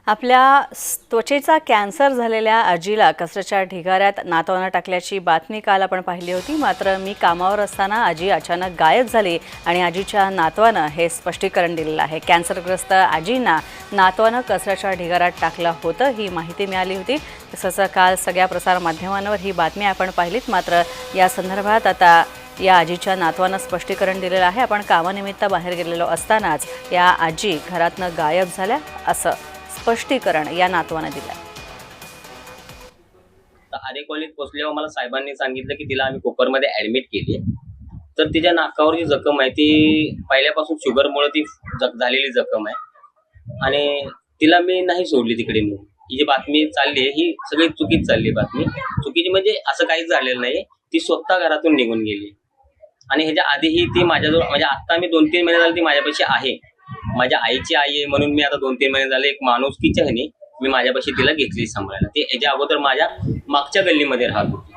आपल्या त्वचेचा कॅन्सर झालेल्या आजीला कचऱ्याच्या ढिगाऱ्यात नातवानं टाकल्याची बातमी काल आपण पाहिली होती। मात्र मी कामावर असताना आजी अचानक गायब झाली आणि आजीच्या नातवानं हे स्पष्टीकरण दिलेलं आहे। कॅन्सरग्रस्त आजींना नातवानं कचऱ्याच्या ढिगाऱ्यात टाकलं होतं ही माहिती मिळाली होती। तसंच काल सगळ्या प्रसार माध्यमांवर ही बातमी आपण पाहिलीत। मात्र या संदर्भात आता या आजीच्या नातवानं स्पष्टीकरण दिलेलं आहे। आपण कामानिमित्त बाहेर गेलेलो असतानाच या आजी घरातनं गायब झाल्या असं स्पष्टीकरण या नातवानं दिलं। आरे कॉलेज पोहोचल्यावर मला साहेबांनी सांगितलं की तिला आम्ही कोपरमध्ये ॲडमिट केली। तर तिच्या नाकावर जी जखम आहे ती पहिल्यापासून शुगरमुळे ती झालेली जखम आहे आणि तिला मी नाही सोडली तिकडे। मी ही जी बातमी चालली आहे ही सगळी चुकीची चालली बातमी। चुकीची म्हणजे असं काहीच झालेलं नाही। ती स्वतः घरातून निघून गेली आणि ह्याच्या आधीही ती माझ्याजवळ म्हणजे आता मी 2-3 महिने झाले ती माझ्यापाशी आहे। माझ्या आईची आई आहे म्हणून मी आता 2-3 महिने झाले एक माणुसकीच्या ह्याने मी माझ्यापाशी तिला घेतली सांभाळायला। ती याच्या अगोदर माझ्या मागच्या गल्लीमध्ये राहत होती।